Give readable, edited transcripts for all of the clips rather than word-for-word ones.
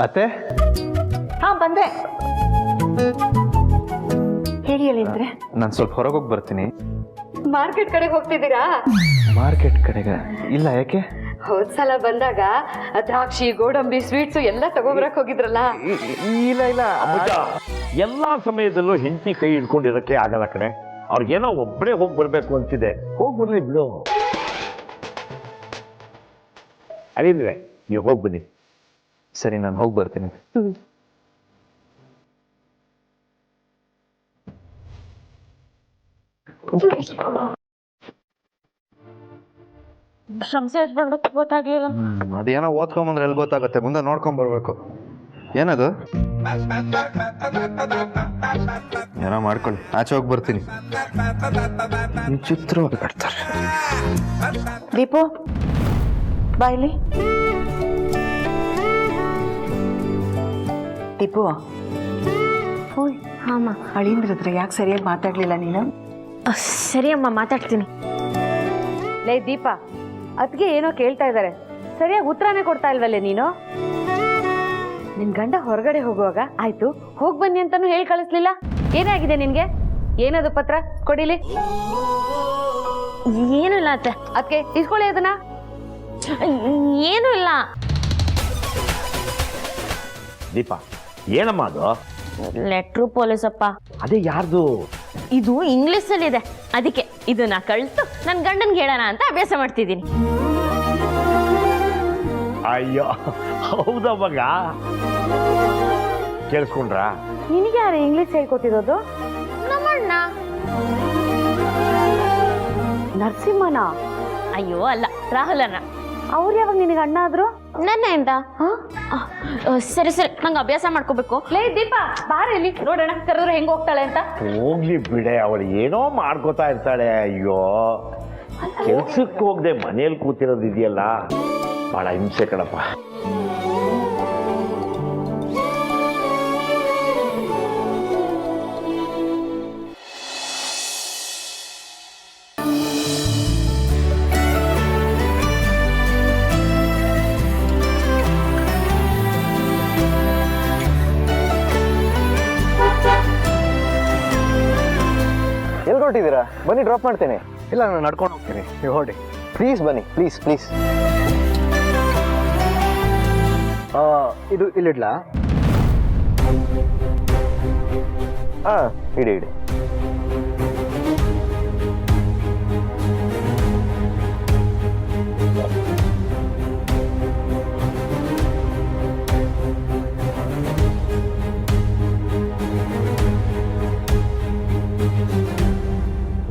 ಅತ್ತೆ ಹಾ ಬಂದೆ. ಹೇಳಿ ಹೇಳಿದ್ರೆ ನಾನು ಸ್ವಲ್ಪ ಹೊರಗೆ ಹೋಗಿ ಬರ್ತೀನಿ. ಮಾರ್ಕೆಟ್ ಕಡೆಗೆ ಹೋಗ್ತಿದ್ದೀರಾ? ಮಾರ್ಕೆಟ್ ಕಡೆಗೆ ಇಲ್ಲ, ಯಾಕೆ? ಹೋದ್ಸಲ ಬಂದಾಗ ದ್ರಾಕ್ಷಿ ಗೋಡಂಬಿ ಸ್ವೀಟ್ಸು ಎಲ್ಲ ತಗೋಬರಕ್ ಹೋಗಿದ್ರಲ್ಲ. ಇಲ್ಲ ಇಲ್ಲ, ಎಲ್ಲಾ ಸಮಯದಲ್ಲೂ ಹೆಂಡತಿ ಕೈ ಹಿಡ್ಕೊಂಡಿರಕ್ಕೆ ಆಗಲ್ಲ ಕಣೆ. ಅವ್ರಿಗೇನೋ ಒಬ್ಬರೇ ಹೋಗಿ ಬರ್ಬೇಕು ಅಂತಿದೆ. ಹೋಗಿ ಬರ್ಲಿ ಬಿಡು. ಅಲ್ಲಿದ್ರೆ ನೀವು ಹೋಗಿ ಬನ್ನಿ. ಸರಿ, ನಾನು ಹೋಗಿ ಬರ್ತೀನಿ. ಗೊತ್ತಾಗ್ಲಿಲ್ಲ. ಅದೇನೋ ಓದ್ಕೊಂಬಂದ್ರೆ ಎಲ್ಲಿ ಗೊತ್ತಾಗುತ್ತೆ, ಮುಂದೆ ನೋಡ್ಕೊಂಡ್ ಬರ್ಬೇಕು. ಏನದು? ಏನೋ ಮಾಡ್ಕೊಳ್ಳಿ, ಆಚೆ ಹೋಗಿ ಬರ್ತೀನಿ. ವಿಚಿತ್ರವಾಗಿ ಕಟ್ತಾರೆ. ದೀಪು ಬಾಯ್ಲಿ. ದೀಪು, ಓಯ್ ಹಾಂ ಅಳಿಂದ್ರತ್ರ ಯಾಕೆ ಸರಿಯಾಗಿ ಮಾತಾಡ್ಲಿಲ್ಲ ನೀನು? ಸರಿ ಅಮ್ಮ, ಮಾತಾಡ್ತೀನಿ. ಲೇ ದೀಪ, ಅದ್ಗೆ ಏನೋ ಕೇಳ್ತಾ ಇದ್ದಾರೆ, ಸರಿಯಾಗಿ ಉತ್ತರನೇ ಕೊಡ್ತಾ ಇಲ್ವಲ್ಲೇ ನೀನು? ನಿನ್ ಗಂಡ ಹೊರಗಡೆ ಹೋಗುವಾಗ ಆಯ್ತು ಹೋಗ್ ಬನ್ನಿ ಅಂತಾನು ಹೇಳಿ ಕಳಿಸ್ಲಿಲ್ಲ. ಏನಾಗಿದೆ ನಿನ್ಗೆ? ಏನದು ಪತ್ರ ಕೊಡಿಲಿ. ಏನೂ ಇಲ್ಲ ಅತ್ತೆ. ಅದಕ್ಕೆ ಇಸ್ಕೊಳ್ಳಿ ಅದನ್ನ. ಏನೂ ಇಲ್ಲ. ದೀಪ, ಏನಮ್ಮ ಅದು? ಲೆಟ್ರು ಪೊಲೀಸಪ್ಪ. ಅದೇ ಯಾರ್ದು? ಇದು ಇಂಗ್ಲಿಷಲ್ಲಿ ಇದೆ, ಅದಕ್ಕೆ ಇದನ್ನ ಕಳಿಸ್ತು ನನ್ನ ಗಂಡನ್ಗೆ ಹೇಳೋಣ ಅಂತ ಅಭ್ಯಾಸ ಮಾಡ್ತಿದ್ದೀನಿ. ಅಯ್ಯೋ ಹೌದಾ ಮಗ? ಕೇಳಿಸ್ಕೊಂಡ್ರಾ? ನಿನಗೆ ಯಾರು ಇಂಗ್ಲಿಷ್ ಹೇಳ್ಕೊಟ್ಟಿರೋದು? ನಮ್ಮಣ್ಣ. ನರಸಿಂಹನ? ಅಯ್ಯೋ ಅಲ್ಲ, ರಾಹುಲನ. ಅವ್ರು ಯಾವಾಗ ನಿನಗೆ ಅಣ್ಣ ಆದ್ರು? ನನ್ನೆಯಿಂದ. ಸರಿ ಸರಿ, ನಂಗೆ ಅಭ್ಯಾಸ ಮಾಡ್ಕೋಬೇಕು. ಲೇ ದೀಪ, ಬಾರ ಇಲ್ಲಿ ನೋಡೋಣ ಕರೆದ್ರೆ ಹೆಂಗ್ ಹೋಗ್ತಾಳೆ ಅಂತ. ಹೋಗ್ಲಿ ಬಿಡೆ, ಅವಳು ಏನೋ ಮಾಡ್ಕೋತಾ ಇರ್ತಾಳೆ. ಅಯ್ಯೋ, ಕೆಲ್ಸಕ್ಕೆ ಹೋಗದೆ ಮನೇಲಿ ಕೂತಿರೋದು ಇದೆಯಲ್ಲ, ಬಹಳ ಹಿಂಸೆ ಕಣಪ್ಪ. ಎಲ್ಲಿ ಹೊರಟಿದ್ದೀರಾ? ಬನ್ನಿ, ಡ್ರಾಪ್ ಮಾಡ್ತೇನೆ. ಇಲ್ಲ, ನಾನು ನಡ್ಕೊಂಡು ಹೋಗ್ತೀನಿ, ನೀವು ಹೊರಡಿ. ಪ್ಲೀಸ್ ಬನ್ನಿ, ಪ್ಲೀಸ್ ಪ್ಲೀಸ್. ಇದು ಇಲ್ಲಿಡ್ಲಾ? ಹಾಂ, ಇಡಿ ಇಡಿ.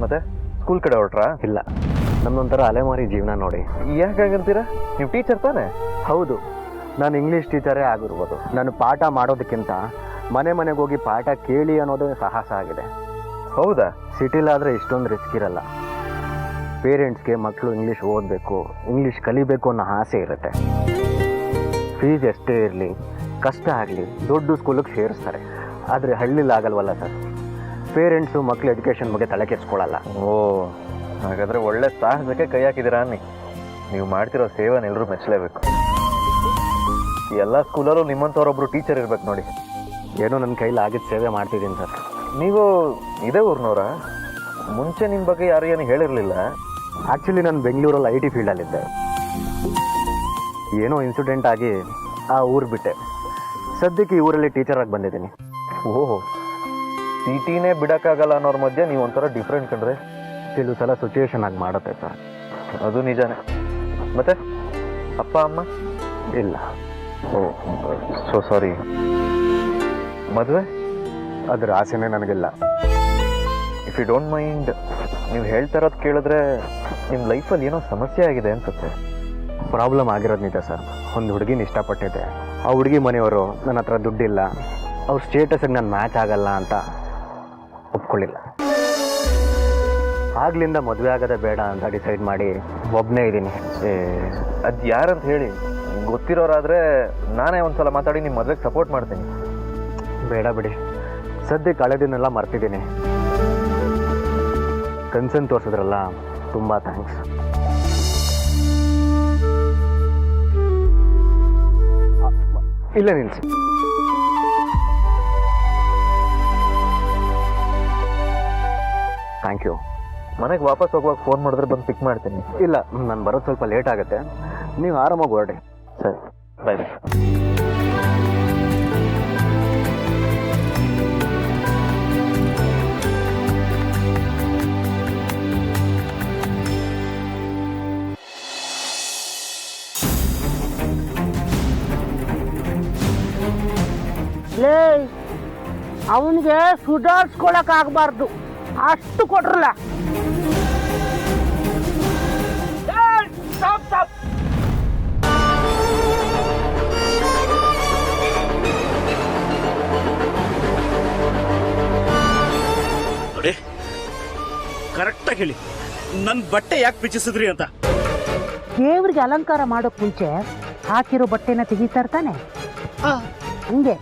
ಮತ್ತೆ ಸ್ಕೂಲ್ ಕಡೆ ಹೊರಟ್ರಾ? ಇಲ್ಲ, ನಮ್ಮೊಂಥರ ಅಲೆಮಾರಿ ಜೀವನ ನೋಡಿ. ಯಾಕಾಗಿರ್ತೀರಾ? ನೀವು ಟೀಚರ್ ತಾನೆ? ಹೌದು, ನಾನು ಇಂಗ್ಲೀಷ್ ಟೀಚರೇ ಆಗಿರ್ಬೋದು. ನಾನು ಪಾಠ ಮಾಡೋದಕ್ಕಿಂತ ಮನೆ ಮನೆಗೆ ಹೋಗಿ ಪಾಠ ಕೇಳಿ ಅನ್ನೋದೇ ಸಾಹಸ ಆಗಿದೆ. ಹೌದಾ? ಸಿಟಿಲಾದರೆ ಇಷ್ಟೊಂದು ರಿಸ್ಕ್ ಇರಲ್ಲ. ಪೇರೆಂಟ್ಸ್ಗೆ ಮಕ್ಕಳು ಇಂಗ್ಲೀಷ್ ಓದಬೇಕು, ಇಂಗ್ಲೀಷ್ ಕಲಿಬೇಕು ಅನ್ನೋ ಆಸೆ ಇರುತ್ತೆ. ಫೀಸ್ ಎಷ್ಟೇ ಇರಲಿ, ಕಷ್ಟ ಆಗಲಿ, ದೊಡ್ಡ ಸ್ಕೂಲಿಗೆ ಸೇರಿಸ್ತಾರೆ. ಆದರೆ ಹಳ್ಳಿಲಿ ಆಗಲ್ವಲ್ಲ ಸರ್. ಪೇರೆಂಟ್ಸು ಮಕ್ಕಳು ಎಜುಕೇಷನ್ ಬಗ್ಗೆ ತಲೆ ಕೆಡಿಸ್ಕೊಳ್ಳಲ್ಲ. ಓ, ಹಾಗಾದರೆ ಒಳ್ಳೆ ಸಾಹಸಕ್ಕೆ ಕೈ ಹಾಕಿದ್ದೀರಾ ಅನ್ನಿ. ನೀವು ಮಾಡ್ತಿರೋ ಸೇವೆನ ಎಲ್ಲರೂ ಮೆಚ್ಚಲೇಬೇಕು. ಎಲ್ಲ ಸ್ಕೂಲಲ್ಲೂ ನಿಮ್ಮಂಥವ್ರೊಬ್ಬರು ಟೀಚರ್ ಇರ್ಬೇಕು ನೋಡಿ. ಏನೋ ನನ್ನ ಕೈಲಿ ಆಗಿದ್ದ ಸೇವೆ ಮಾಡ್ತಿದ್ದೀನಿ ಸರ್. ನೀವು ಇದೇ ಊರಿನವರ? ಮುಂಚೆ ನಿಮ್ಮ ಬಗ್ಗೆ ಯಾರು ಏನು ಹೇಳಿರಲಿಲ್ಲ. ಆ್ಯಕ್ಚುಲಿ ನಾನು ಬೆಂಗಳೂರಲ್ಲಿ IT ಫೀಲ್ಡಲ್ಲಿದ್ದೆ. ಏನೋ ಇನ್ಸಿಡೆಂಟ್ ಆಗಿ ಆ ಊರು ಬಿಟ್ಟೆ. ಸದ್ಯಕ್ಕೆ ಈ ಊರಲ್ಲಿ ಟೀಚರಾಗಿ ಬಂದಿದ್ದೀನಿ. ಓಹೋ, ಸಿಟಿನೇ ಬಿಡೋಕ್ಕಾಗಲ್ಲ ಅನ್ನೋರ ಮಧ್ಯೆ ನೀವು ಒಂಥರ ಡಿಫ್ರೆಂಟ್ ಕಂಡ್ರೆ. ಕೆಲವು ಸಲ ಸಿಚುವೇಶನ್ ಆಗಿ ಮಾಡುತ್ತೆ ಸರ್. ಅದು ನಿಜಾನೇ. ಮತ್ತೆ ಅಪ್ಪ ಅಮ್ಮ? ಇಲ್ಲ. ಓ, ಸೊ ಸಾರಿ. ಮದುವೆ? ಅದರ ಆಸೆನೇ ನನಗಿಲ್ಲ. ಇಫ್ ಯು ಡೋಂಟ್ ಮೈಂಡ್, ನೀವು ಹೇಳ್ತಾ ಇರೋದು ಕೇಳಿದ್ರೆ ನಿಮ್ಮ ಲೈಫಲ್ಲಿ ಏನೋ ಸಮಸ್ಯೆ ಆಗಿದೆ ಅನ್ಸುತ್ತೆ. ಪ್ರಾಬ್ಲಮ್ ಆಗಿರೋದು ನಿಜ ಸರ್. ಒಂದು ಹುಡುಗಿನ ಇಷ್ಟಪಟ್ಟಿದ್ದೆ. ಆ ಹುಡುಗಿ ಮನೆಯವರು ನನ್ನ ಹತ್ರ ದುಡ್ಡಿಲ್ಲ, ಅವ್ರ ಸ್ಟೇಟಸ್ಗೆ ನಾನು ಮ್ಯಾಚ್ ಆಗಲ್ಲ ಅಂತ ಒಪ್ಕೊಳ್ಳಿಲ್ಲ. ಆಗ್ಲಿಂದ ಮದುವೆ ಆಗೋದೇ ಬೇಡ ಅಂತ ಡಿಸೈಡ್ ಮಾಡಿ ಒಬ್ಬನೇ ಇದ್ದೀನಿ. ಅದು ಯಾರಂತ ಹೇಳಿ ಗೊತ್ತಿರೋರಾದರೆ ನಾನೇ ಒಂದ್ಸಲ ಮಾತಾಡಿ ನಿಮ್ಮ ಮದುವೆಗೆ ಸಪೋರ್ಟ್ ಮಾಡ್ತೀನಿ. ಬೇಡ ಬಿಡಿ, ಸದ್ಯಕ್ಕೆ ಹಳೆದಿನೆಲ್ಲ ಮರ್ತಿದ್ದೀನಿ. ಕನ್ಸರ್ನ್ ತೋರಿಸಿದ್ರಲ್ಲ, ತುಂಬ ಥ್ಯಾಂಕ್ಸ್. ಇಲ್ಲ ನಿಲ್ಸಿ. Thank you. ಮನೆಗೆ ವಾಪಸ್ ಹೋಗುವಾಗ ಫೋನ್ ಮಾಡಿದ್ರೆ ಬಂದು ಪಿಕ್ ಮಾಡ್ತೀನಿ. ಇಲ್ಲ, ನಾನು ಬರೋದು ಸ್ವಲ್ಪ ಲೇಟ್ ಆಗುತ್ತೆ, ನೀವು ಆರಾಮಾಗಿ ಹೊರಡಿ. ಸರಿ, ಬಾಯ್ ಬಾಯ್. ಲೇ ಅವನಿಗೆ ಸುಧಾರಿಸ್ಕೊಳಕ್ ಆಗ್ಬಾರ್ದು, ಅಷ್ಟು ಕೊಟ್ರಲ್ಲ. ನೋಡಿ, ಕರೆಕ್ಟಾಗಿ ಹೇಳಿ, ನನ್ನ ಬಟ್ಟೆ ಯಾಕೆ ಬಿಚ್ಚಿಸಿದ್ರಿ ಅಂತ. ದೇವ್ರಿಗೆ ಅಲಂಕಾರ ಮಾಡೋಕ್ ಮುಂಚೆ ಹಾಕಿರೋ ಬಟ್ಟೆನ ತೆಗಿತಾ ಇರ್ತಾನೆ, ಹಂಗೆ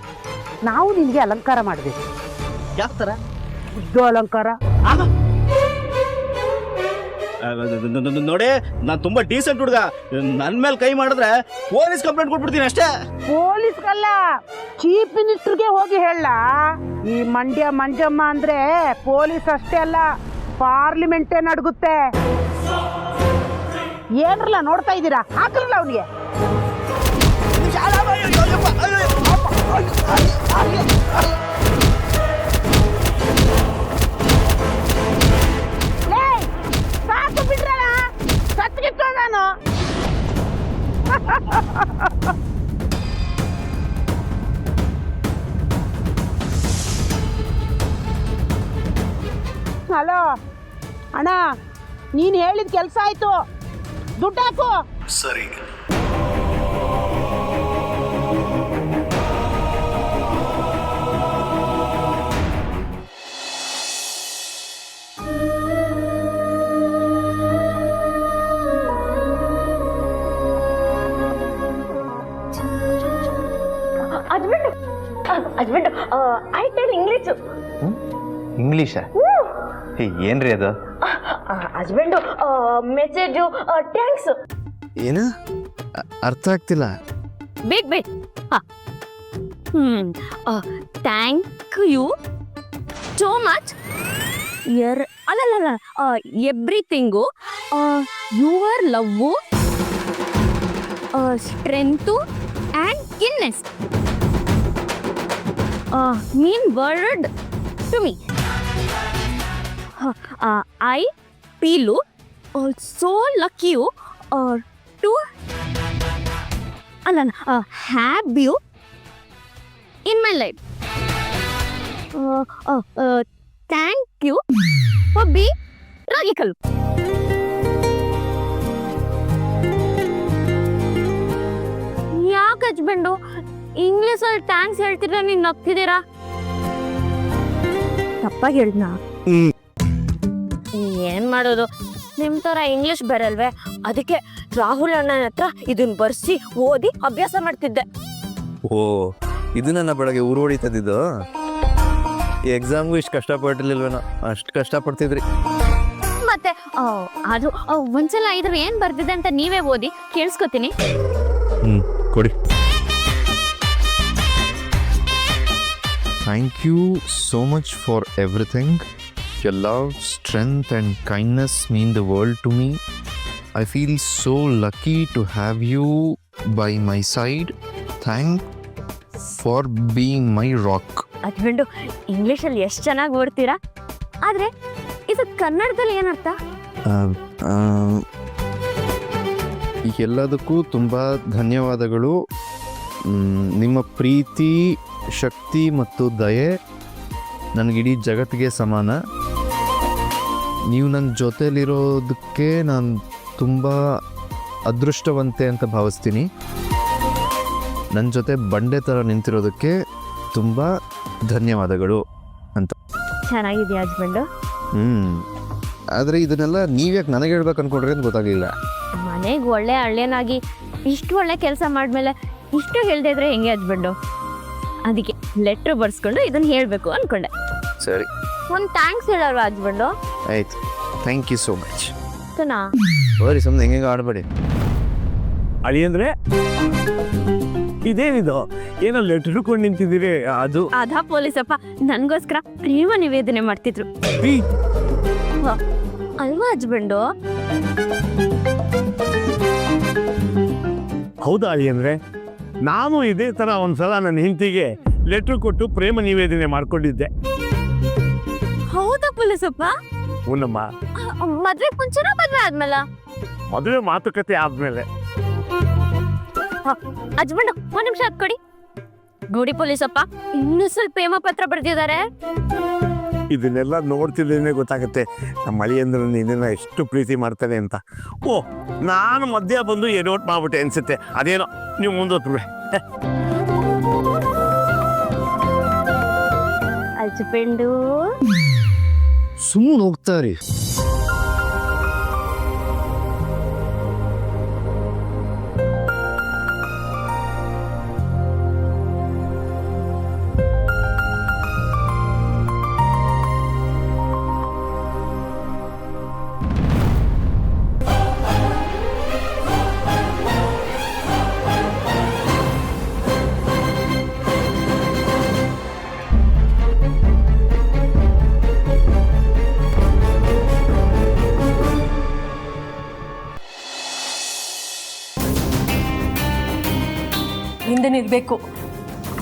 ನಾವು ನಿನ್ಗೆ ಅಲಂಕಾರ ಮಾಡ್ಬೇಕು. ಯಾವ ಥರ? ಉದ್ದು ಅಲಂಕಾರ. ನೋಡಿ, ನಾನು ತುಂಬಾ ಡೀಸೆಂಟ್ ಹುಡುಗ. ನನ್ನ ಮೇಲೆ ಕೈ ಮಾಡಿದ್ರೆ ಪೊಲೀಸ್ ಕಂಪ್ಲೇಂಟ್ ಕೊಟ್ಬಿಡ್ತೀನಿ ಅಷ್ಟೇ. ಪೊಲೀಸ್ಗಲ್ಲ, ಚೀಫ್ ಮಿನಿಸ್ಟರ್ಗೆ ಹೋಗಿ ಹೇಳ. ಈ ಮಂಡ್ಯ ಮಂಜಮ್ಮ ಅಂದ್ರೆ ಪೊಲೀಸ್ ಅಷ್ಟೇ ಅಲ್ಲ, ಪಾರ್ಲಿಮೆಂಟೇ ನಡುಗುತ್ತೆ. ಏನ್ರಲ್ಲ ನೋಡ್ತಾ ಇದ್ದೀರಾ? ಹಾಕ್ರಲ್ಲ ಅವನಿಗೆ. ಸಾಕು ಬಿಡ್ರಲ್ಲ, ಸತ್ಗಿತ್ತು ನಾನು. ಹಲೋ ಅಣ್ಣ, ನೀನ್ ಹೇಳಿದ ಕೆಲಸ ಆಯ್ತು, ದುಡ್ಡು ಹಾಕು. ಸರಿ. Husband I tell English. ಇಂಗ್ಲೀಷಾ? ಏನ್ರಿ ಅದು? Husband message thanks. ಏನು ಅರ್ಥ ಆಗ್ತಿಲ್ಲ. ಬೇಗ ಬೇಗ. Thank you so much. ಅಲ್ಲಲ್ಲ, everything, your love, strength and kindness mean word to me. I feel so lucky to have you in my life. Thank you for being logical. ಯಾಕೆ husband ಇಂಗ್ಲೀಷಲ್ಲಿ thanks ಹೇಳ್ತಿದ್ರೆ ನೀನು ನಗ್ತಿದ್ದೀರಾ? ತಪ್ಪಾಗಿ ಹೇಳ್ದಾ? ಏನ್ ಮಾಡೋದು, ನಿಮ್ ತರ ಇಂಗ್ಲಿಷ್ ಬರಲ್ವೇ, ಅದಕ್ಕೆ ರಾಹುಲ್ ಅಣ್ಣನ ಹತ್ರ ಇದನ್ನ ಬರ್ಸಿ ಓದಿ ಅಭ್ಯಾಸ ಮಾಡ್ತಿದ್ದೆ. ಓ, ಇದು ನನ್ನ ಬೆಳಗ್ಗೆ ಊರು ಹೊಡಿತದಿದ್ದು. ಈ ಎಕ್ಸಾಮ್ಗೂ ಇಷ್ಟು ಕಷ್ಟಪಟ್ಟಿರ್ಲಿಲ್ವೇನೋ, ಅಷ್ಟು ಕಷ್ಟಪಡ್ತಿದ್ರಿ. ಮತ್ತೆ ಅದು ಒಂದ್ಸಲ ಇದ್ರ ಏನ್ ಬರ್ತಿದೆ ಅಂತ ನೀವೇ ಓದಿ ಕೇಳಿಸ್ಕೊತೀನಿ. ಕೊಡಿ. Thank you so much for everything. Your love, strength and kindness mean the world to me. I feel so lucky to have you by my side. Thanks for being my rock. Husband ಇಂಗ್ಲೀಷಲ್ಲಿ ಎಷ್ಟು ಚೆನ್ನಾಗಿ ಓಡ್ತೀರಾ, ಆದ್ರೆ ಇದು ಕನ್ನಡದಲ್ಲಿ ಏನರ್ಥ? ಎಲ್ಲದಕ್ಕೂ ತುಂಬ ಧನ್ಯವಾದಗಳು. ನಿಮ್ಮ ಪ್ರೀತಿ, ಶಕ್ತಿ ಮತ್ತು ದಯೆ ನನಗಿಡೀ ಜಗತ್ತಿಗೆ ಸಮಾನ. ನೀವು ನನ್ನ ಜೊತೆಲಿರೋದಕ್ಕೆ ನಾನು ತುಂಬ ಅದೃಷ್ಟವಂತೆ ಅಂತ ಭಾವಿಸ್ತೀನಿ. ನನ್ನ ಜೊತೆ ಬಂಡೆ ಥರ ನಿಂತಿರೋದಕ್ಕೆ ತುಂಬ ಧನ್ಯವಾದಗಳು ಅಂತ. ಚೆನ್ನಾಗಿದೆಯಾ ಹಸ್ಬೆಂಡು? ಆದರೆ ಇದನ್ನೆಲ್ಲ ನೀವ್ಯಾಕೆ ನನಗೆ ಹೇಳ್ಬೇಕು ಅನ್ಕೊಂಡ್ರೆ ಅಂತ ಗೊತ್ತಾಗಲಿಲ್ಲ. ಮನೆಗೆ ಒಳ್ಳೆ ಹಳ್ಳಿಯನಾಗಿ ಇಷ್ಟು ಒಳ್ಳೆ ಕೆಲಸ ಮಾಡಿದ್ಮೇಲೆ ಇಷ್ಟು ಹೇಳ್ದೆ ಇದ್ರೆ ಹೆಂಗೆ ಹಸ್ಬೆಂಡು? ಅದಕ್ಕೆ ಲೆಟ್ರ್ ಬರ್ಸ್ಕೊಂಡು ಇದನ್ನು ಹೇಳಬೇಕು ಅಂದ್ಕೊಂಡೆ. ಸರಿ, ಒಂದು ಥ್ಯಾಂಕ್ಸ್ ಹೇಳಲ್ವಾ ಹಸ್ಬೆಂಡು? ಆಯ್ತು, ಥ್ಯಾಂಕ್ ಯು ಸೋ ಮಚ್. ಬರೀ ಸುಮ್ಮನೆ ಹೆಂಗೆ ಆಡಬೇಡಿ. ಅಳಿ ಅಂದ್ರೆ ಇದೇನಿದು, ಏನೋ ಲೆಟರ್ ಕೊಂಡು ನಿಂತಿದ್ದೀರಿ ಅದು ಅದಾ ಪೊಲೀಸಪ್ಪ ನನ್ಗೋಸ್ಕರ ಪ್ರೇಮ ನಿವೇದನೆ ಮಾಡ್ತಿದ್ರು ಅಲ್ವಾ ಹಸ್ಬೆಂಡು? ಹೌದಾ ಅಳಿಯಂದ್ರೆ? ನಾನು ಇದೇ ಥರ ಒಂದ್ಸಲ ನನ್ನ ಹೆಂಡತಿಗೆ ಲೆಟ್ರ್ ಕೊಟ್ಟು ಪ್ರೇಮ ನಿವೇದನೆ ಮಾಡ್ಕೊಂಡಿದ್ದೆ. ಹೌದಾ ಪೊಲೀಸಪ್ಪ? ಹುನಮ್ಮ, ಮದ್ವೆ ಮುಂಚೆನ ಮದ್ವೆ ಆದ್ಮೇಲ? ಮದುವೆ ಮಾತುಕತೆ ಆದ್ಮೇಲೆ. ಹಸ್ಬೆಂಡು ಒಂದ್ ನಿಮಿಷ ಕೊಡಿ. ನೋಡಿ ಪೊಲೀಸಪ್ಪ, ಇನ್ನೂ ಸ್ವಲ್ಪ ಪ್ರೇಮ ಪತ್ರ ಬರ್ದಿದ್ದಾರೆ. ಇದನ್ನೆಲ್ಲ ನೋಡ್ತಿದ್ದೇನೆ ಗೊತ್ತಾಗುತ್ತೆ ನಮ್ಮ ಅಳಿಯಂದ್ರೆ ನಿನ್ನ ಎಷ್ಟು ಪ್ರೀತಿ ಮಾಡ್ತಾನೆ ಅಂತ. ಓ, ನಾನು ಮಧ್ಯ ಬಂದು ಎಡೋಟ್ ಮಾಡ್ಬಿಟ್ಟೆ ಅನ್ಸುತ್ತೆ. ಅದೇನೋ ನೀವು ಮುಂದೋತ್ಬಿಡೆ. ಹಸ್ಬೆಂಡು ಸುಮ್ಮನೆ ಹೋಗ್ತಾರೆ. ಹಿಂದೆ ನಿಲ್ಬೇಕು,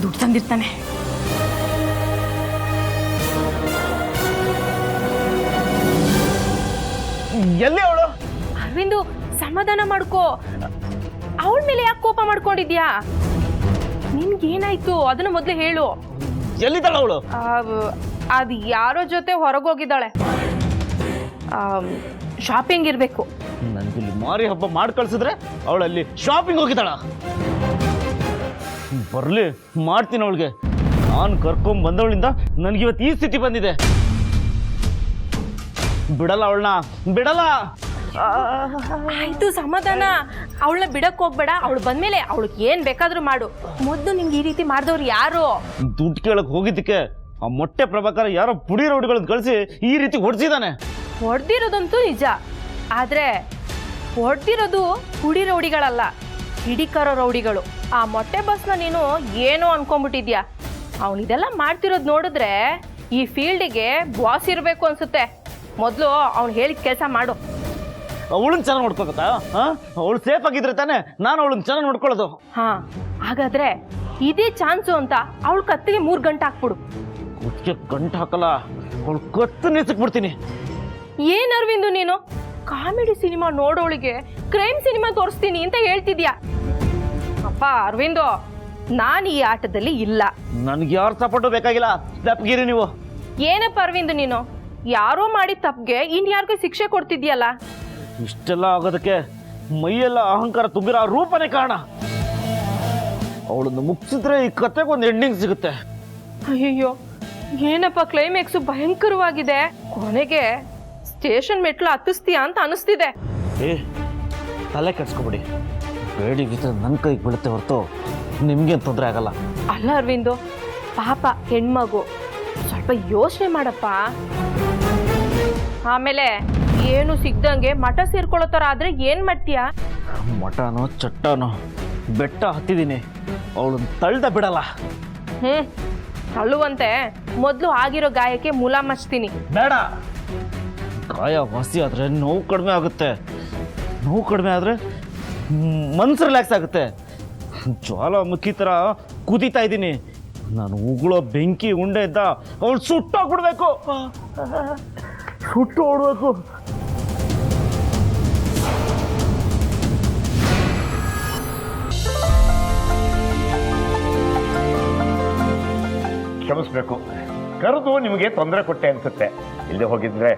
ದುಡ್ಡು ತಂದಿರ್ತಾನೆ. ಎಲ್ಲಿ ಅವಳು? ಅರವಿಂದು, ಸಮಾಧಾನ ಮಾಡ್ಕೋ. ಅವಳ ಮೇಲೆ ಯಾಕೆ ಕೋಪ ಮಾಡ್ಕೊಂಡಿದ್ಯಾ? ನಿನ್ಗೇನಾಯ್ತು ಅದನ್ನ ಮೊದಲು ಹೇಳು. ಎಲ್ಲಿದ್ದಾಳ ಅವಳು? ಅದು ಯಾರೋ ಜೊತೆ ಹೊರಗೋಗಿದ್ದಾಳೆ. ಶಾಪಿಂಗ್ ಇರಬೇಕು. ನನಗಿಲ್ಲಿ ಮಾರಿ ಹಬ್ಬ ಮಾಡಿ ಕಳ್ಸಿದ್ರೆ ಅವಳಲ್ಲಿ ಶಾಪಿಂಗ್ ಹೋಗಿದ್ದಾಳ. ಬರ್ಲಿ, ಮಾಡ್ತೀನಿ ಅವಳಿಗೆ. ನಾನು ಕರ್ಕೊಂಡ್ ಬಂದವಳಿಂದ ನನಗಿವತ್ತು ಈ ಸ್ಥಿತಿ ಬಂದಿದೆ. ಬಿಡಲ್ಲ ಅವಳನ್ನ, ಬಿಡಲ್ಲ. ಆಯ್ತು, ಸಮಾಧಾನ. ಅವಳನ್ನ ಬಿಡಕ್ ಹೋಗ್ಬೇಡ. ಅವಳು ಬಂದ್ಮೇಲೆ ಅವಳಿಗೆ ಏನ್ ಬೇಕಾದ್ರೂ ಮಾಡು. ಮೊದಲು ನಿಂಗೆ ಈ ರೀತಿ ಮಾಡಿದವ್ರು ಯಾರು? ದುಡ್ಡು ಕೇಳಕ್ ಹೋಗಿದ್ದಕ್ಕೆ ಆ ಮೊಟ್ಟೆ ಪ್ರಭಾಕರ ಯಾರೋ ಪುಡಿ ರೌಡಿಗಳನ್ನ ಕಳಿಸಿ ಈ ರೀತಿ ಹೊಡ್ಸಿದಾನೆ. ಹೊಡೆದಿರೋದಂತೂ ನಿಜ. ಆದ್ರೆ ಹೊಡೆದಿರೋದು ಪುಡಿ ರೌಡಿಗಳಲ್ಲ, ಹಿಡಿಕರೋ ರೌಡಿಗಳು. ಆ ಮೊಟ್ಟೆ ಬಸ್ನ ನೀನು ಏನೋ ಅನ್ಕೊಂಡ್ಬಿಟ್ಟಿದ್ಯಾ. ಅವನಿದೆಲ್ಲ ಮಾಡ್ತಿರೋದು ನೋಡಿದ್ರೆ ಈ ಫೀಲ್ಡಿಗೆ ಬಾಸ್ ಇರಬೇಕು ಅನ್ಸುತ್ತೆ. ಮೊದಲು ಅವ್ನು ಹೇಳಿದ ಕೆಲಸ ಮಾಡು. ಅವಳನ್ನ ಚೆನ್ನಾಗಿ ನೋಡ್ಕೋಕತ್ತಾ? ಅವಳು ಸೇಫ್ ಆಗಿದ್ರೆ ತಾನೆ ನಾನು ಅವಳನ್ನ ಚೆನ್ನಾಗಿ ನೋಡ್ಕೊಳ್ಳೋದು. ಹಾ, ಹಾಗಾದ್ರೆ ಇದೇ ಚಾನ್ಸು ಅಂತ ಅವಳ ಕತ್ತಿಗೆ 3 ಗಂಟೆ ಹಾಕ್ಬಿಡು. ಕುತ್ತಿಗೆ ಗಂಟು ಹಾಕಲ್ಲ, ಅವಳು ಕತ್ತು ನಿಲ್ಸಿಕ್ಬಿಡ್ತೀನಿ. ಏನ್ ಅರವಿಂದು ನೀನು ಕಾಮಿಡಿ ಸಿನಿಮಾ ನೋಡೋಳಿಗೆ ಕ್ರೈಮ್ ಸಿನಿಮಾ ತೋರಿಸ್ತೀನಿ ಅಂತ ಹೇಳ್ತಿದ್ಯಾ? ಅಪ್ಪ ಅರವಿಂದು, ನಾನು ಈ ಆಟದಲ್ಲಿ ಇಲ್ಲ. ನನ್ಗೆ ಯಾರು ಸಪೋರ್ಟು ಬೇಕಾಗಿಲ್ಲ. ತಪ್ಪಗಿರಿ ನೀವು. ಏನಪ್ಪ ಅರವಿಂದು ನೀನು ಯಾರೋ ಮಾಡಿದ ತಪ್ಪಿಗೆ ಇನ್ಯಾರಿಗೂ ಶಿಕ್ಷೆ ಕೊಡ್ತಿದ್ಯಲ್ಲ? ಇಷ್ಟೆಲ್ಲ ಆಗೋದಕ್ಕೆ ಮೈಯೆಲ್ಲ ಅಹಂಕಾರ ತುಂಬಿರೋ ಆ ರೂಪನೇ ಕಾರಣ. ಅವಳನ್ನು ಮುಗಿಸಿದ್ರೆ ಈ ಕತೆಗೊಂದು ಎಂಡಿಂಗ್ ಸಿಗುತ್ತೆ. ಅಯ್ಯೋ, ಏನಪ್ಪ ಕ್ಲೈಮ್ಯಾಕ್ಸು ಭಯಂಕರವಾಗಿದೆ. ಕೊನೆಗೆ ಸ್ಟೇಷನ್ ಮೆಟ್ಲು ಹತ್ತಿಸ್ತೀಯಾ ಅಂತ ಅನಿಸ್ತಿದೆ. ಏ, ತಲೆ ಕೆಡ್ಸ್ಕೊಬಿಡಿ. ಬೇಡಿ ಗೀತ ನನ್ನ ಕೈಗೆ ಬೀಳುತ್ತೆ ಹೊರತು ನಿಮ್ಗೇನು ತೊಂದರೆ ಆಗಲ್ಲ. ಅಲ್ಲ ಅರವಿಂದು, ಪಾಪ ಹೆಣ್ಮಗು, ಸ್ವಲ್ಪ ಯೋಚನೆ ಮಾಡಪ್ಪ. ಆಮೇಲೆ ಏನು ಸಿಗ್ದಂಗೆ ಮಠ ಸೇರ್ಕೊಳ್ಳೋ ಥರ ಆದ್ರೆ ಏನ್ ಮಾಡ್ತೀಯಾ? ಮಠನೋ ಚಟ್ಟನೋ ಬೆಟ್ಟ ಹತ್ತಿದ್ದೀನಿ, ಅವಳನ್ನ ತಳ್ದ ಬಿಡಲ್ಲ. ತಳ್ಳುವಂತೆ ಮೊದಲು ಆಗಿರೋ ಗಾಯಕ್ಕೆ ಮುಲಾಮ್ ಹಚ್ತೀನಿ. ಬೇಡ, ಗಾಯ ವಾಸಿ ಆದರೆ ನೋವು ಕಡಿಮೆ ಆಗುತ್ತೆ. ನೋವು ಕಡಿಮೆ ಆದರೆ ಮನ್ಸು ರಿಲ್ಯಾಕ್ಸ್ ಆಗುತ್ತೆ. ಜ್ವಾಲಾಮುಖಿ ಥರ ಕುದೀತಾ ಇದ್ದೀನಿ. ನಾನು ಉಗುಳೋ ಬೆಂಕಿ ಉಂಡೆ ಇದ್ದ ಅವಳು ಸುಟ್ಟೋಗ್ಬಿಡ್ಬೇಕು, ಸುಟ್ಟು ಓಡ್ಬೇಕು. ಕ್ಷಮಿಸ್ಬೇಕು, ಕರೆದು ನಿಮಗೆ ತೊಂದರೆ ಕೊಟ್ಟೆ ಅನ್ಸುತ್ತೆ. ಇಲ್ಲದೆ ಹೋಗಿದ್ರೆ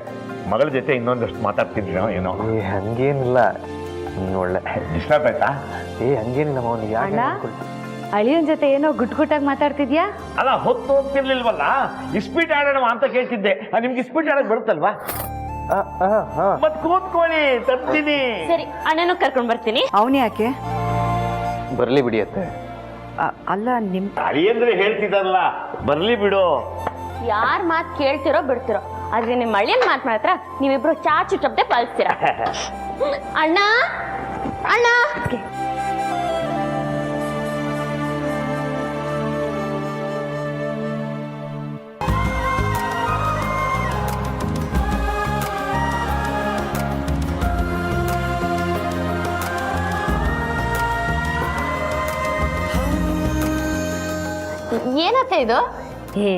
ಮಗಳ ಜೊತೆ ಇನ್ನೊಂದಷ್ಟು ಮಾತಾಡ್ತಿದ್ರಿ ಏನೋ. ಹಂಗೇನಿಲ್ಲ, ಒಳ್ಳೆ ಡಿಸ್ಟರ್ಬ್ ಆಯ್ತಾ? ಹಂಗೇನಿಲ್ಲ ಮೌನ್. ಅಣ್ಣ, ಅಳಿಯನ್ ಜೊತೆ ಏನೋ ಗುಟ್ಗುಟ್ಟಾಗಿ ಮಾತಾಡ್ತಿದ್ಯಾ? ಅಲ್ಲ, ಹೊತ್ತು ಹೋಗ್ತಿರ್ಲಿಲ್ವಲ್ಲ, ಇಸ್ಪೀಟ್ ಆಡೋಣ ಅಂತ ಕೇಳ್ತಿದ್ದೆ. ನಿಮ್ಗೆ ಇಸ್ಪೀಟ್ ಆಡೋದು ಬರುತ್ತಲ್ವಾ? ಮತ್ ಕೂತ್ಕೊಳ್ಳಿ, ತರ್ತೀನಿ. ಸರಿ, ಅಣ್ಣನೂ ಕರ್ಕೊಂಡ್ ಬರ್ತೀನಿ. ಅವನೇ ಯಾಕೆ ಬರ್ಲಿ ಬಿಡಿಯತ್ತೆ. ಅಲ್ಲ, ನಿಮ್ ಅಳಿಯಂದ್ರೆ ಹೇಳ್ತಿದ್ದಲ್ಲ, ಬರ್ಲಿ ಬಿಡು. ಯಾರ್ ಮಾತ್ ಕೇಳ್ತಿರೋ ಬಿಡ್ತಿರೋ, ಆದ್ರೆ ನಿಮ್ಮ ಅಳಿಯನ್ ಮಾತ್ ಮಾತ್ರ ನೀವಿಬ್ರು ಚಾಚು ಟಪ್ತೆ ಪಾಲಿಸ್ತೀರಾ. ಅಣ್ಣ ಅಣ್ಣ ಏನತ್ತೆ ಇದು? ಏ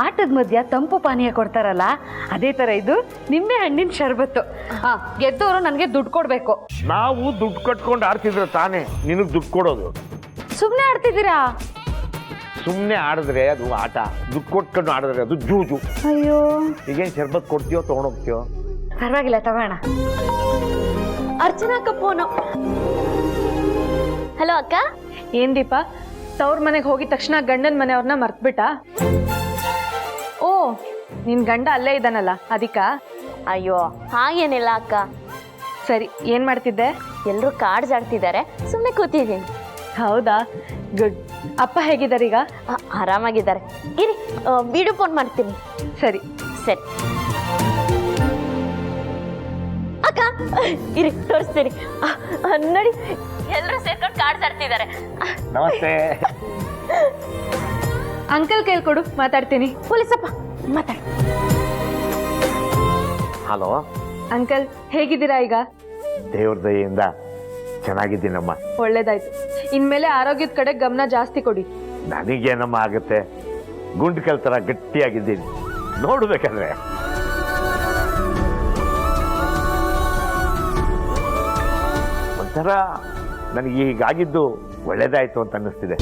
ಆಟದ ಮಧ್ಯ ತಂಪು ಪಾನೀಯ ಕೊಡ್ತಾರಲ್ಲ ಅದೇ ತರ ಇದು ನಿಂಬೆ ಹಣ್ಣಿನ ಶರ್ಬತ್ತು. ಗೆದ್ದವರು ನನಗೆ ದುಡ್ಡು ಕೊಡ್ಬೇಕು. ನಾವು ದುಡ್ಡು ಕಟ್ಕೊಂಡು ಆಡ್ತಿದ್ರೆ ತಾನೇ ನಿನಗೆ ದುಡ್ಡು ಕೊಡೋದು. ಸುಮ್ಮನೆ ಆಡ್ತಿದ್ದೀರಾ? ಸುಮ್ಮನೆ ಆಡಿದ್ರೆ ಅದು ಆಟ, ದುಡ್ಡು ಕೊಟ್ಕೊಂಡು ಆಡಿದ್ರೆ ಅದು ಜೂಜು. ಅಯ್ಯೋ ಈಗೇನು ಶರ್ಬತ್ ಕೊಡ್ತೀಯೋ ತೊಗೊಂಡೋಗ್ತೀಯೋ? ಪರವಾಗಿಲ್ಲ ತಗೋಣ. ಅರ್ಚನಾ ಅಕ್ಕ ಫೋನು. ಹಲೋ ಅಕ್ಕ. ಏನ್ ದೀಪ, ತವ್ರ ಮನೆಗೆ ಹೋಗಿದ ತಕ್ಷಣ ಗಂಡನ ಮನೆಯವ್ರನ್ನ ಮರ್ತ್ಬಿಟ್ಟ? ಓ, ನಿನ್ ಗಂಡ ಅಲ್ಲೇ ಇದ್ದಾನಲ್ಲ ಅದಕ್ಕ? ಅಯ್ಯೋ ಹಾಗೇನಿಲ್ಲ ಅಕ್ಕ. ಸರಿ, ಏನ್ ಮಾಡ್ತಿದ್ದೆ? ಎಲ್ಲರೂ ಕಾರ್ಡ್ಸ್ ಆಡ್ತಿದ್ದಾರೆ, ಸುಮ್ಮನೆ ಕೂತಿದ್ದೀನಿ. ಹೌದಾ, ಗುಡ್. ಅಪ್ಪ ಹೇಗಿದ್ದಾರೆ ಈಗ? ಆರಾಮಾಗಿದ್ದಾರೆ. ಇರಿ ವಿಡಿಯೋ ಫೋನ್ ಮಾಡ್ತೀನಿ. ಸರಿ ಸರಿ ಅಕ್ಕ, ಇರಿ ತೋರಿಸ್ತೀನಿ. ನೋಡಿ, ಎಲ್ಲರೂ ಸೇರ್ಕೊಂಡು ಕಾರ್ಡ್ಸ್ ಆಡ್ತಿದ್ದಾರೆ. ನಮಸ್ತೆ. ಅಂಕಲ್ ಕೈಲಿ ಕೊಡು, ಮಾತಾಡ್ತೀನಿ. ಪೊಲೀಸಪ್ಪ ಮಾತಾಡ. ಹಲೋ ಅಂಕಲ್, ಹೇಗಿದ್ದೀರಾ ಈಗ? ದೇವ್ರ ದಯೆಯಿಂದ ಚೆನ್ನಾಗಿದ್ದೀನಮ್ಮ. ಒಳ್ಳೇದಾಯ್ತು. ಇನ್ಮೇಲೆ ಆರೋಗ್ಯದ ಕಡೆ ಗಮನ ಜಾಸ್ತಿ ಕೊಡಿ. ನನಗೇನಮ್ಮ ಆಗುತ್ತೆ, ಗುಂಡು ಕಲ್ ಥರ ಗಟ್ಟಿಯಾಗಿದ್ದೀನಿ, ನೋಡ್ಬೇಕಂದ್ರೆ. ಒಂಥರ ನನಗೆ ಹೀಗಾಗಿದ್ದು ಒಳ್ಳೇದಾಯ್ತು ಅಂತ ಅನ್ನಿಸ್ತಿದೆ.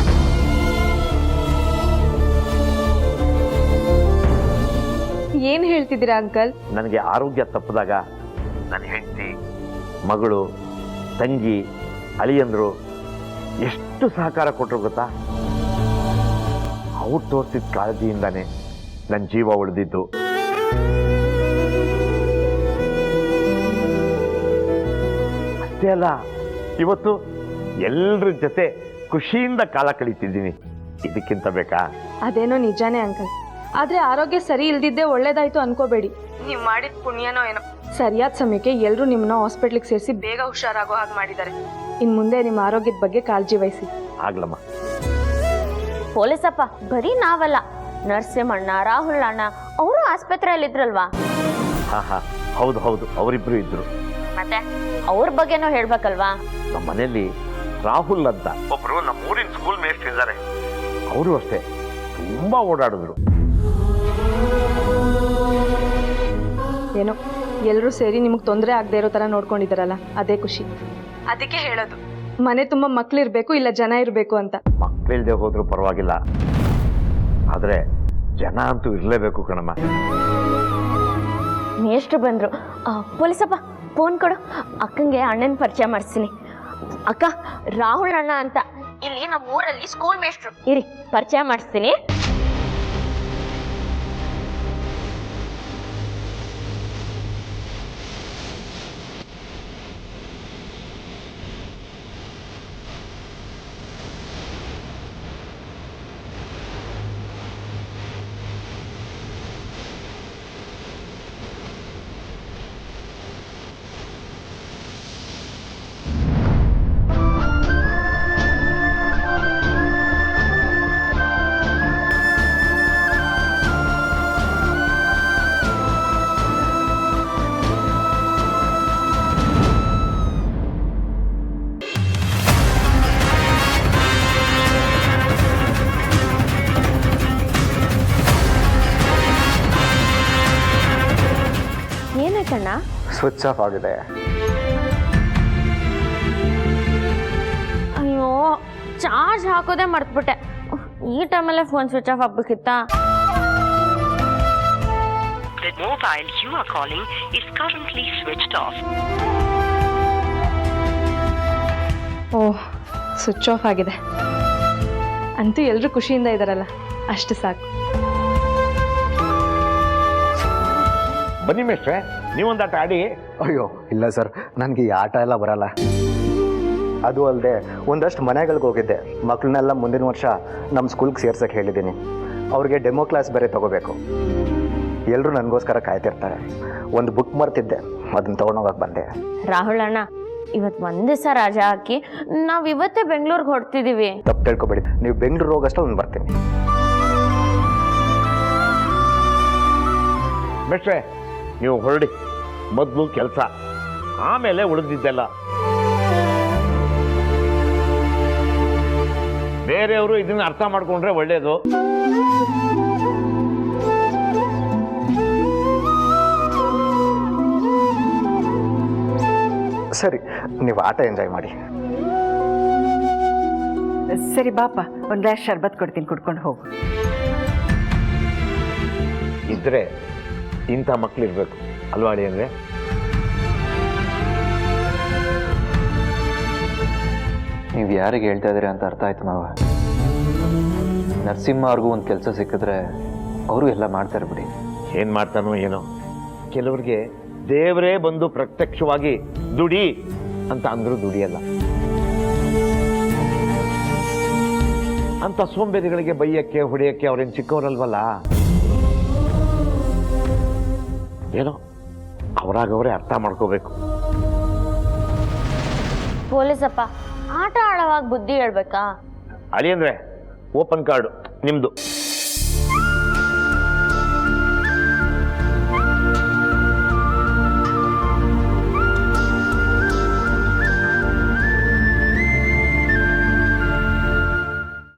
ಏನ್ ಹೇಳ್ತಿದ್ದೀರಾ ಅಂಕಲ್? ನನಗೆ ಆರೋಗ್ಯ ತಪ್ಪಿದಾಗ ನನ್ನ ಹೆಂಡತಿ, ಮಗಳು, ತಂಗಿ, ಅಳಿಯಂದ್ರು ಎಷ್ಟು ಸಹಕಾರ ಕೊಟ್ಟರು ಗೊತ್ತಾ? ಅವ್ರು ತೋರಿಸಿದ ಕಾಳಜಿಯಿಂದಾನೆ ನನ್ನ ಜೀವ ಉಳಿದಿದ್ದು. ಅಷ್ಟೇ ಅಲ್ಲ, ಇವತ್ತು ಎಲ್ಲರ ಜೊತೆ ಖುಷಿಯಿಂದ ಕಾಲ ಕಳೀತಿದ್ದೀನಿ. ಇದಕ್ಕಿಂತ ಬೇಕಾ? ಅದೇನೋ ನಿಜಾನೇ ಅಂಕಲ್. ಆದ್ರೆ ಆರೋಗ್ಯ ಸರಿ ಇಲ್ದಿದ್ದೆ ಒಳ್ಳೇದಾಯ್ತು ಅನ್ಕೋಬೇಡಿ. ನೀವ್ ಮಾಡಿದ ಪುಣ್ಯನೋ ಏನೋ, ಸರಿಯಾದ ಸಮಯಕ್ಕೆ ಎಲ್ಲರೂ ನಿಮ್ಮನ್ನ ಹಾಸ್ಪಿಟ್ಲಿಗೆ ಸೇರಿಸಿ ಬೇಗ ಹುಷಾರಾಗೋ ಹಾಗೆ ಮಾಡಿದ್ದಾರೆ. ಇನ್ ಮುಂದೆ ನಿಮ್ಮ ಆರೋಗ್ಯದ ಬಗ್ಗೆ ಕಾಳಜಿ ವಹಿಸಿ. ಆಗ್ಲಮ್ಮ. ಪೊಲೀಸಪ್ಪ, ಬರೀ ನಾವಲ್ಲ, ನರಸಿಂಹಣ್ಣ, ರಾಹುಲ್ ಅಣ್ಣ ಅವರು ಆಸ್ಪತ್ರೆಯಲ್ಲಿ ಇದ್ರಲ್ವಾ? ಹಾ, ಹೌದು ಹೌದು, ಅವರಿಬ್ರು ಇದ್ರು. ಮತ್ತೆ ಅವ್ರ ಬಗ್ಗೆನೂ ಹೇಳ್ಬೇಕಲ್ವಾ? ನಮ್ಮ ಮನೆಯಲ್ಲಿ ರಾಹುಲ್ ಅಂತ ಒಬ್ರು ನಮ್ಮ ಊರಿನ ಸ್ಕೂಲ್ ಮೇಸ್ಟ್ ಇದ್ದಾರೆ. ಅವರು ಅಷ್ಟೇ ತುಂಬಾ ಓಡಾಡಿದ್ರು. ಏನೋ ಎಲ್ಲರೂ ಸೇರಿ ನಿಮಗೆ ತೊಂದರೆ ಆಗದೆ ಇರೋ ತರ ನೋಡ್ಕೊಂಡಿದ್ದಾರಲ್ಲ, ಅದೇ ಖುಷಿ. ಅದಕ್ಕೆ ಹೇಳೋದು, ಮನೆ ತುಂಬಾ ಮಕ್ಳಿರ್ಬೇಕು, ಇಲ್ಲ ಜನ ಇರ್ಬೇಕು ಅಂತ. ಮಕ್ಕಳಿಲ್ದೆ ಹೋದ್ರೂ ಪರವಾಗಿಲ್ಲ, ಆದ್ರೆ ಜನ ಅಂತೂ ಇರ್ಲೇಬೇಕು ಕಣಮ್ಮ. ಮೇಷ್ಟ್ರು ಬಂದ್ರು. ಪೊಲೀಸಪ್ಪ ಫೋನ್ ಕೊಡು, ಅಕ್ಕಂಗೆ ಅಣ್ಣನ ಪರಿಚಯ ಮಾಡಿಸ್ತೀನಿ. ಅಕ್ಕ, ರಾಹುಲ್ ಅಣ್ಣ ಅಂತ ಇಲ್ಲಿ ನಮ್ಮ ಊರಲ್ಲಿ ಸ್ಕೂಲ್ ಮೇಷ್ಟ್ರು. ಇರಿ ಪರಿಚಯ ಮಾಡಿಸ್ತೀನಿ. ಏನಾಯ್ತಣ್ಣ? ಸ್ವಿಚ್ ಆಫ್ ಆಗಿದೆ. ಅಯ್ಯೋ, ಚಾರ್ಜ್ ಹಾಕೋದೇ ಮರ್ತ್ಬಿಟ್ಟೆ. ಈ ಟೈಮಲ್ಲೇ ಫೋನ್ ಸ್ವಿಚ್ ಆಫ್ ಆಗ್ಬೇಕಿತ್ತಾ? The mobile you are calling is currently switched off. Oh, switch off ಆಗಿದೆ. ಅಂತೂ ಎಲ್ಲರೂ ಖುಷಿಯಿಂದ ಇದ್ದಾರಲ್ಲ, ಅಷ್ಟು ಸಾಕು. ಬನ್ನಿ ಮೇಷ್ಟ್ರೆ, ನೀವೊಂದಾಟ ಆಡಿ. ಅಯ್ಯೋ ಇಲ್ಲ ಸರ್, ನನಗೆ ಈ ಆಟ ಎಲ್ಲ ಬರಲ್ಲ. ಅದು ಅಲ್ಲದೆ ಒಂದಷ್ಟು ಮನೆಗಳಿಗೆ ಹೋಗಿದ್ದೆ. ಮಕ್ಕಳನ್ನೆಲ್ಲ ಮುಂದಿನ ವರ್ಷ ನಮ್ಮ ಸ್ಕೂಲ್ಗೆ ಸೇರ್ಸಕ್ಕೆ ಹೇಳಿದ್ದೀನಿ. ಅವ್ರಿಗೆ ಡೆಮೋ ಕ್ಲಾಸ್ ಬೇರೆ ತೊಗೋಬೇಕು. ಎಲ್ಲರೂ ನನಗೋಸ್ಕರ ಕಾಯ್ತಿರ್ತಾರೆ. ಒಂದು ಬುಕ್ ಮರ್ತಿದ್ದೆ, ಅದನ್ನು ತೊಗೊಂಡೋಗಕ್ಕೆ ಬಂದೆ. ರಾಹುಲ್ ಅಣ್ಣ, ಇವತ್ತು ಒಂದು ದಿವಸ ರಜಾ ಹಾಕಿ ನಾವು ಇವತ್ತೇ ಬೆಂಗಳೂರಿಗೆ ಹೊರಡ್ತಿದ್ದೀವಿ. ತಪ್ಪು ತಿಳ್ಕೊಬೇಡಿ, ನೀವು ಬೆಂಗಳೂರು ಹೋಗಷ್ಟು ಒಂದು ಬರ್ತೀನಿ. ಮೇಷ್ಟ್ರೆ, ನೀವು ಹೊರಡಿ. ಮೊದಲು ಕೆಲಸ, ಆಮೇಲೆ ಉಳಿದಿದ್ದೆಲ್ಲ. ಬೇರೆಯವರು ಇದನ್ನ ಅರ್ಥ ಮಾಡ್ಕೊಂಡ್ರೆ ಒಳ್ಳೇದು. ಸರಿ, ನೀವು ಆಟ ಎಂಜಾಯ್ ಮಾಡಿ. ಸರಿ ಬಾಪ, ಒಂದು ಗ್ಲಾಸ್ ಶರ್ಬತ್ ಕೊಡ್ತೀನಿ, ಕುಡ್ಕೊಂಡು ಹೋಗು. ಇದ್ರೆ ಇಂಥ ಮಕ್ಳಿರ್ಬೇಕು ಅಲ್ವಾ ಅಳಿ ಅಂದ್ರೆ? ನೀವು ಯಾರಿಗೆ ಹೇಳ್ತಾ ಇದ್ದೀರಿ ಅಂತ ಅರ್ಥ ಆಯ್ತು ಮಾವ. ನರಸಿಂಹ ಅವ್ರಿಗೂ ಒಂದು ಕೆಲಸ ಸಿಕ್ಕಿದ್ರೆ ಅವರು ಎಲ್ಲ ಮಾಡ್ತಾರೆ ಬಿಡಿ. ಏನ್ ಮಾಡ್ತಾನೋ ಏನೋ. ಕೆಲವ್ರಿಗೆ ದೇವರೇ ಬಂದು ಪ್ರತ್ಯಕ್ಷವಾಗಿ ದುಡಿ ಅಂತ ಅಂದ್ರೂ ದುಡಿಯಲ್ಲ. ಅಂತ ಸೋಂಬೇರಿಗಳಿಗೆ ಬೈಯಕ್ಕೆ ಹೊಡೆಯಕ್ಕೆ ಅವ್ರೇನು ಚಿಕ್ಕವರಲ್ವಲ್ಲ. ಏನೋ ಅವರಾಗವರೇ ಅರ್ಥ ಮಾಡ್ಕೋಬೇಕು. ಪೊಲೀಸಪ್ಪ, ಆಟ ಆಡೋವಾಗ ಬುದ್ಧಿ ಹೇಳ್ಬೇಕಾ? ಅಳಿ ಅಂದ್ರೆ ಓಪನ್ ಕಾರ್ಡು ನಿಮ್ದು.